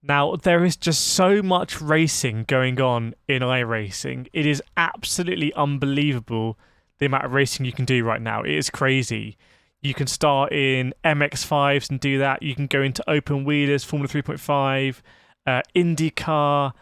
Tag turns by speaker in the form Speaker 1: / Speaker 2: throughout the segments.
Speaker 1: Now, there is just so much racing going on in iRacing. It is absolutely unbelievable the amount of racing you can do right now. It is crazy. You can start in MX5s and do that. You can go into open wheelers, Formula 3.5, IndyCar.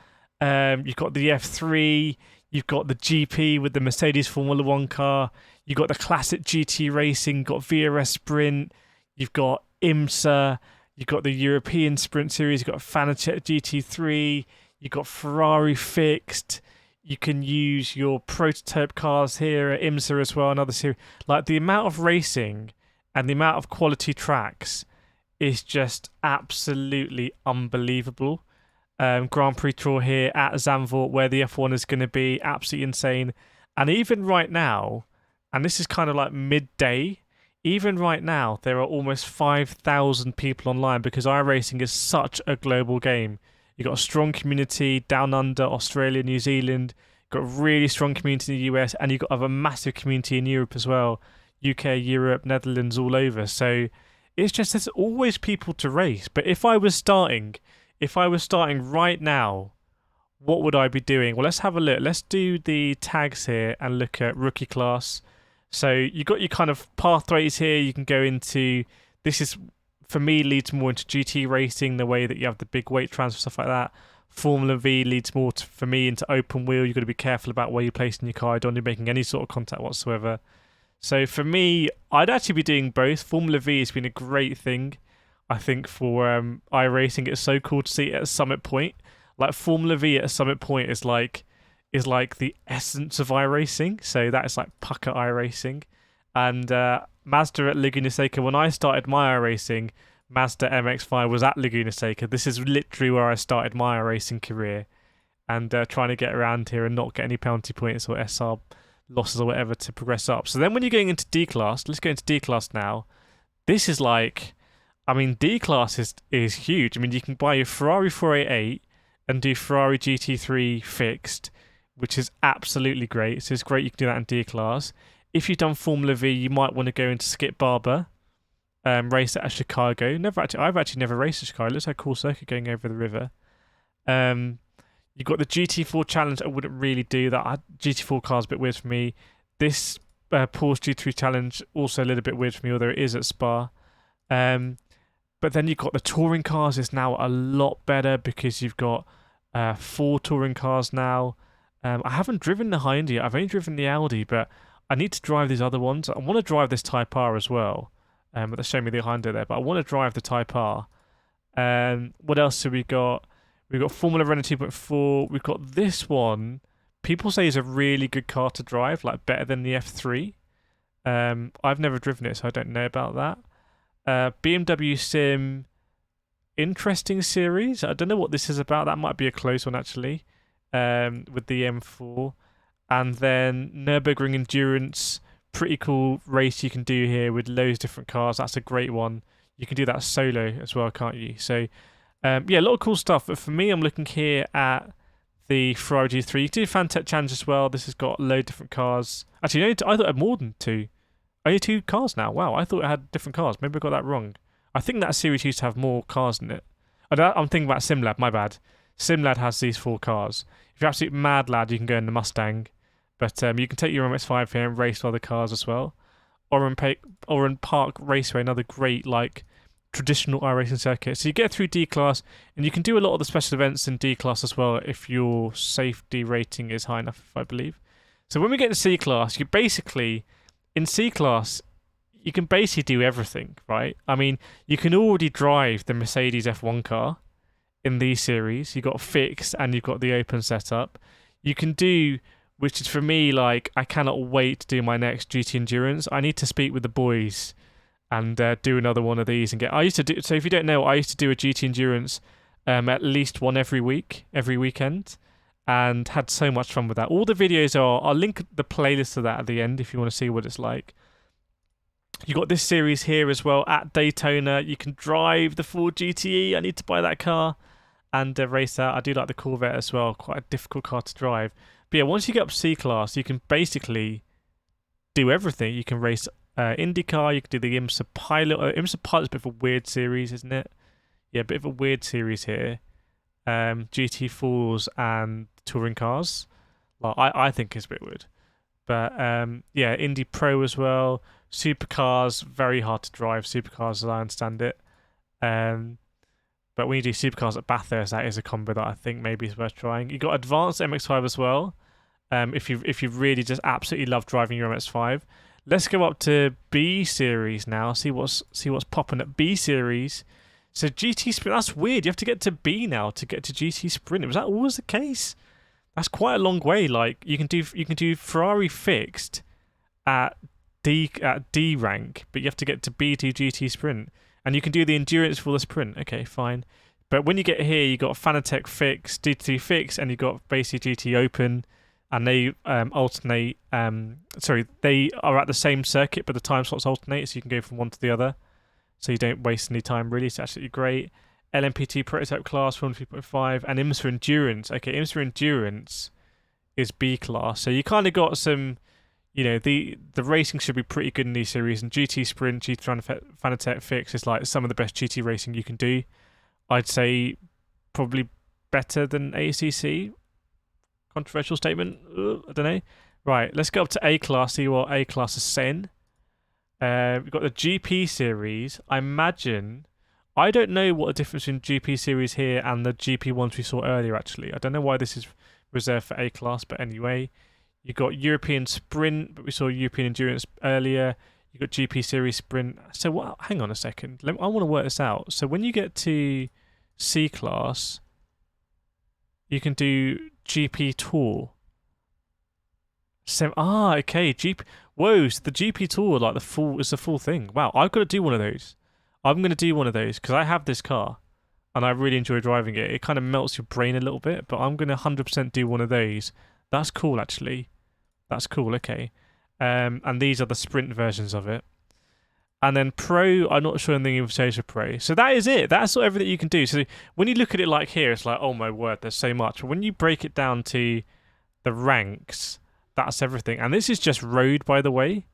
Speaker 1: You've got the F3. You've got the GP with the Mercedes Formula 1 car. You've got the classic GT racing. You've got VRS Sprint. You've got IMSA. You've got the European Sprint Series. You've got Fanatec GT3. You've got Ferrari Fixed. You can use your prototype cars here at IMSA as well, another series. Like, the amount of racing and the amount of quality tracks is just absolutely unbelievable. Grand Prix Tour here at Zandvoort, where the F1 is going to be, absolutely insane. And even right now, and this is kind of like midday, even right now, there are almost 5,000 people online because iRacing is such a global game. You've got a strong community down under, Australia, New Zealand. You've got a really strong community in the US, and you've got a massive community in Europe as well. UK, Europe, Netherlands, all over. So it's just, there's always people to race. But if I was starting right now, what would I be doing? Well, let's have a look. Let's do the tags here and look at rookie class. So you've got your kind of pathways here. You can go into, this is, for me, leads more into GT racing, the way that you have the big weight transfer, stuff like that. Formula V leads more, for me, into open wheel. You've got to be careful about where you're placing your car. You don't want to be making any sort of contact whatsoever. So for me, I'd actually be doing both. Formula V has been a great thing, I think, for iRacing. It's so cool to see it at Summit Point. Like, Formula V at Summit Point is like the essence of iRacing. So that is like pucker iRacing. And Mazda at Laguna Seca, when I started my iRacing, Mazda MX-5 was at Laguna Seca. This is literally where I started my iRacing career. And trying to get around here and not get any penalty points or SR losses or whatever to progress up. So then when you're going into D-Class, let's go into D-Class now. This is like, I mean, D-Class is huge. I mean, you can buy your Ferrari 488 and do Ferrari GT3 fixed, which is absolutely great. So it's great you can do that in D-Class. If you've done Formula V, you might want to go into Skip Barber, race at Chicago. I've actually never raced at Chicago. It looks like a cool circuit going over the river. You've got the GT4 Challenge. I wouldn't really do that. GT4 car's a bit weird for me. This Porsche G3 Challenge, also a little bit weird for me, although it is at Spa. But then you've got the touring cars is now a lot better because you've got 4 touring cars now. I haven't driven the Hyundai yet. I've only driven the Audi, but I need to drive these other ones. I want to drive this Type R as well. But they show me the Hyundai there, but I want to drive the Type R. What else have we got? We've got Formula Renault 2.4. We've got this one. People say is a really good car to drive, like better than the F3. I've never driven it, so I don't know about that. BMW Sim, interesting series. I don't know what this is about. That might be a close one, actually, with the M4. And then Nürburgring Endurance, pretty cool race you can do here with loads of different cars. That's a great one. You can do that solo as well, can't you? So, yeah, a lot of cool stuff. But for me, I'm looking here at the Ferrari G3. You can do Fanatec Challenge as well. This has got a load of different cars. Actually, I thought it had more than 2. Only 2 cars now. Wow, I thought it had different cars. Maybe I got that wrong. I think that series used to have more cars in it. I'm thinking about SimLab, my bad. SimLab has these 4 cars. If you're absolute mad lad, you can go in the Mustang. But you can take your MX-5 here and race other cars as well. Oran Park Raceway, another great, like, traditional iRacing circuit. So you get through D-Class, and you can do a lot of the special events in D-Class as well if your safety rating is high enough, I believe. So when we get to C-Class, you basically... In C-Class, you can basically do everything, right? I mean, you can already drive the Mercedes F1 car in these series. You've got fixed and you've got the open setup. You can do, which is for me, like, I cannot wait to do my next GT Endurance. I need to speak with the boys and do another one of these and get... So if you don't know, I used to do a GT Endurance at least one every weekend. And had so much fun with that. All the videos I'll link the playlist to that at the end if you want to see what it's like. You got this series here as well at Daytona. You can drive the Ford GTE. I need to buy that car and race that. I do like the Corvette as well. Quite a difficult car to drive. But yeah, once you get up C-Class, you can basically do everything. You can race IndyCar. You can do the IMSA Pilot. IMSA Pilot's a bit of a weird series, isn't it? Yeah, a bit of a weird series here. GT4s and touring cars. Like I think it's a bit weird. But yeah, Indy Pro as well. Supercars, very hard to drive. Supercars, as I understand it. But when you do supercars at Bathurst, that is a combo that I think maybe is worth trying. You got Advanced MX-5 as well. If you really just absolutely love driving your MX-5. Let's go up to B series now. See what's popping at B series. So GT Sprint. That's weird. You have to get to B now to get to GT Sprint. Was that always the case? That's quite a long way. Like you can do Ferrari fixed at D rank, but you have to get to B to GT Sprint, and you can do the endurance for the sprint. Okay, fine. But when you get here, you got Fanatec fixed, GT fixed, and you got basically GT Open, and they alternate. They are at the same circuit, but the time slots alternate, so you can go from one to the other, so you don't waste any time. Really, it's absolutely great. LMPT prototype class, Formula 3.5, and IMSA Endurance. Okay, IMSA Endurance is B class, so you kind of got some, the racing should be pretty good in these series, and GT Sprint, GT Fanatec Fix is like some of the best GT racing you can do. I'd say probably better than ACC. Controversial statement, I don't know. Right, let's go up to A class, see what A class is saying. We've got the GP series. I don't know what the difference in GP series here and the GP ones we saw earlier, actually. I don't know why this is reserved for A class, but anyway. You got European Sprint, but we saw European Endurance earlier. You got GP Series Sprint. So what? Hang on a second. I want to work this out. So when you get to C class, you can do GP Tour. Okay. Whoa, so the GP Tour, like is the full thing. Wow, I've got to do one of those. I'm going to do one of those because I have this car and I really enjoy driving it. It kind of melts your brain a little bit, but I'm going to 100% do one of those. That's cool, actually. That's cool, okay. And these are the sprint versions of it. And then Pro, I'm not sure anything says for Pro. So that is it. That's everything you can do. So when you look at it like here, it's like, oh my word, there's so much. But when you break it down to the ranks, that's everything. And this is just road, by the way.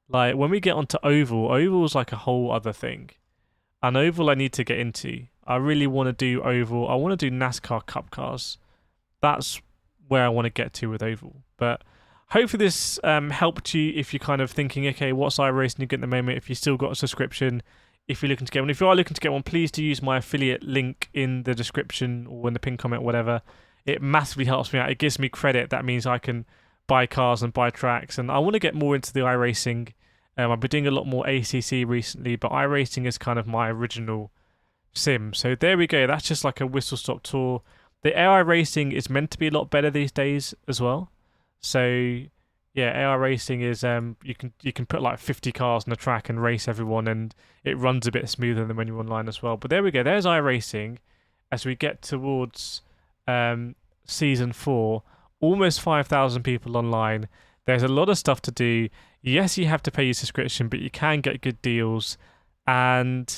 Speaker 1: Like, when we get onto Oval's like a whole other thing. And Oval I need to get into. I really want to do Oval. I want to do NASCAR Cup cars. That's where I want to get to with Oval. But hopefully this helped you if you're kind of thinking, okay, what's iRacing you get at the moment, if you still got a subscription, if you're looking to get one. If you are looking to get one, please do use my affiliate link in the description or in the pinned comment, whatever. It massively helps me out. It gives me credit. That means I can buy cars and buy tracks. And I want to get more into the iRacing. I've been doing a lot more ACC recently, but iRacing is kind of my original sim. So there we go. That's just like a whistle-stop tour. The AI racing is meant to be a lot better these days as well. So yeah, AI racing is you can put like 50 cars on the track and race everyone, and it runs a bit smoother than when you're online as well. But there we go. There's iRacing as we get towards season 4. Almost 5,000 people online. There's a lot of stuff to do. Yes, you have to pay your subscription, but you can get good deals. And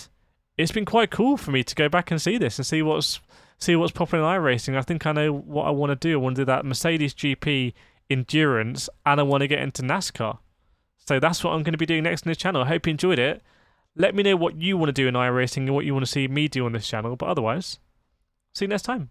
Speaker 1: it's been quite cool for me to go back and see this and see what's popping in iRacing. I think I know what I want to do. I want to do that Mercedes GP endurance, and I want to get into NASCAR. So that's what I'm going to be doing next on this channel. I hope you enjoyed it. Let me know what you want to do in iRacing and what you want to see me do on this channel. But otherwise, see you next time.